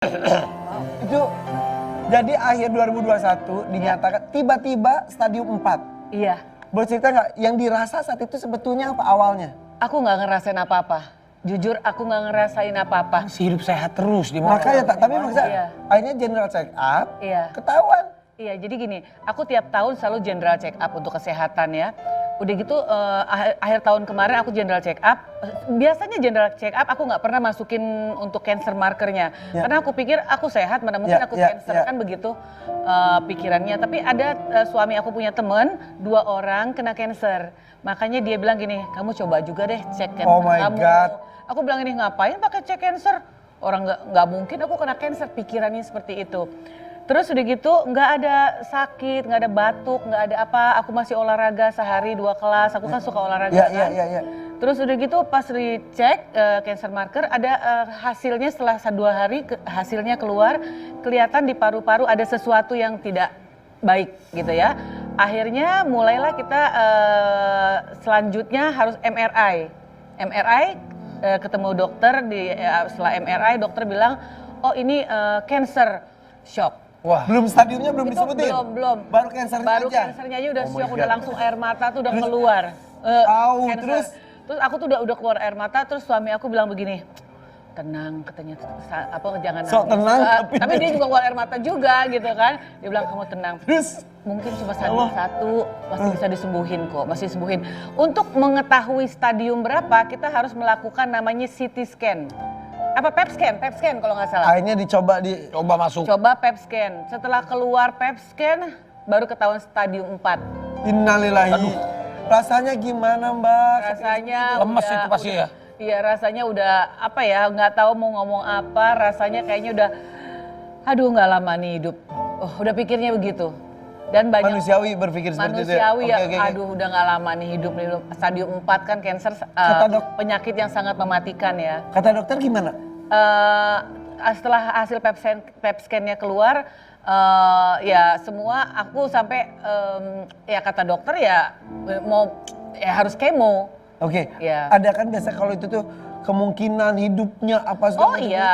Itu jadi akhir 2021 dinyatakan tiba-tiba stadium 4. Iya. Boleh cerita nggak yang dirasa saat itu sebetulnya apa awalnya? Aku nggak ngerasain apa-apa. Jujur aku nggak ngerasain apa-apa. Masih hidup sehat terus di Makanya tapi maksudnya Iya. akhirnya general check up, Iya. ketahuan. Iya, jadi gini, aku tiap tahun selalu general check up untuk kesehatan ya. Udah gitu akhir tahun kemarin aku general check up. Biasanya general check up aku nggak pernah masukin untuk cancer markernya. Ya. Karena aku pikir aku sehat, mana mungkin Ya, aku ya, cancer ya. kan begitu pikirannya. Tapi ada suami aku punya temen, 2 orang kena cancer. Makanya dia bilang gini, kamu coba juga deh cek cancer Oh my kamu. God. Aku bilang ini ngapain pakai cek cancer? Orang nggak mungkin aku kena cancer, pikirannya seperti itu. Terus udah gitu nggak ada sakit, nggak ada batuk, nggak ada apa. Aku masih olahraga sehari 2 kelas. Aku kan suka olahraga kan. Iya. Terus udah gitu pas dicek cancer marker ada hasilnya setelah 2 hari hasilnya keluar, kelihatan di paru-paru ada sesuatu yang tidak baik gitu ya. Akhirnya mulailah kita selanjutnya harus MRI. MRI ketemu dokter setelah MRI dokter bilang oh ini cancer shock. Wah. Belum stadiumnya belum Itu disebutin? belum. Baru cancernya Baru aja? cancernya aja udah Oh my shock, God. udah langsung air mata tuh udah keluar. Terus? Terus aku tuh udah keluar air mata, terus suami aku bilang begini, tenang katanya, jangan Sok nangis. tenang, Tapi dia juga keluar air mata juga gitu kan. Dia bilang kamu tenang. Terus? Mungkin cuma satu masih bisa disembuhin kok, masih disembuhin. Untuk mengetahui stadium berapa, kita harus melakukan namanya CT scan. Apa PET scan kalau nggak salah. Akhirnya Coba masuk. Coba PET scan. Setelah keluar PET scan, baru ketahuan stadium 4. Innalillahi. Aduh. Rasanya gimana Mbak? Rasanya Lemes udah- itu pasti ya? Iya rasanya udah apa ya, nggak tahu mau ngomong apa, rasanya kayaknya udah, aduh nggak lama nih hidup. Oh udah pikirnya begitu. Dan banyak Manusiawi berpikir seperti itu ya? manusiawi ya, Oke. aduh udah nggak lama nih hidup nih. Stadium 4 kan cancer penyakit yang sangat mematikan ya. Kata dokter gimana? Setelah hasil PET scan-nya keluar, ya semua aku sampai ya kata dokter ya mau ya harus kemo. Oke, Ya. ada kan biasa kalau itu tuh kemungkinan hidupnya apa segala Oh macam. iya,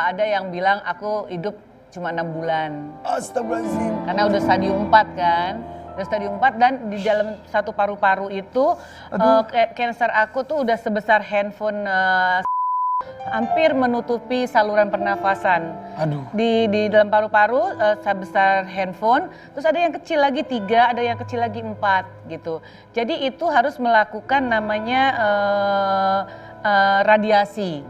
ada yang bilang aku hidup cuma 6 bulan. Astagfirullahaladzim. Karena udah stadium 4 kan. Udah stadium 4 dan di dalam satu paru-paru itu cancer aku tuh udah sebesar handphone hampir menutupi saluran pernafasan. Aduh. Di dalam paru-paru sebesar handphone, terus ada yang kecil lagi 3, ada yang kecil lagi 4 gitu. Jadi itu harus melakukan namanya radiasi.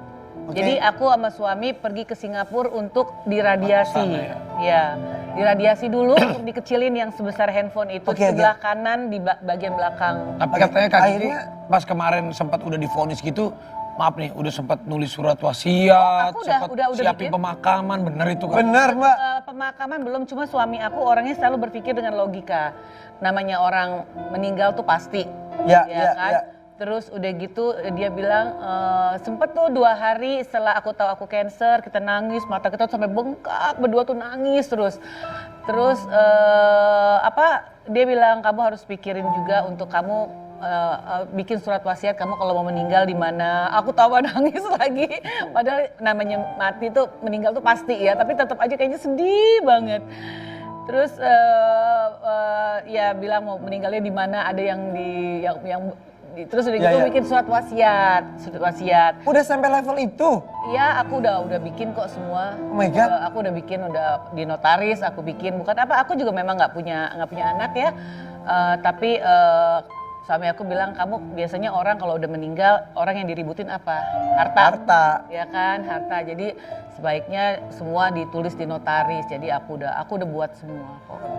Oke. Jadi aku sama suami pergi ke Singapura untuk diradiasi. Sana Ya, diradiasi dulu untuk dikecilin yang sebesar handphone itu Oke, sebelah kanan di bagian belakang. Tapi katanya Kak Kiki Akhirnya- pas kemarin sempat udah divonis gitu, maaf nih, udah sempat nulis surat wasiat, aku sempat udah siapin bikin. pemakaman, bener itu kan? Benar Mbak. Pemakaman belum, cuma suami aku orangnya selalu berpikir dengan logika. Namanya orang meninggal tuh pasti. Ya, kan? ya. Terus udah gitu dia bilang sempet tuh 2 hari setelah aku tahu aku cancer, kita nangis, mata kita tuh sampai bengkak, berdua tuh nangis terus. Terus dia bilang kamu harus pikirin juga untuk kamu bikin surat wasiat kamu kalau mau meninggal di mana. Aku tahu nangis lagi. Padahal namanya mati tuh meninggal tuh pasti ya, tapi tetap aja kayaknya sedih banget. Terus ya bilang mau meninggalnya di mana, ada yang terus udah gitu bikin surat wasiat. Udah sampai level itu? Iya, aku udah bikin kok semua. Oh my God. Aku udah bikin, udah di notaris, aku bikin. Bukan apa, aku juga memang nggak punya anak ya. Tapi suami aku bilang, kamu biasanya orang kalau udah meninggal, orang yang diributin apa? Harta. Ya kan, harta. Jadi sebaiknya semua ditulis di notaris. Jadi aku udah buat semua kok.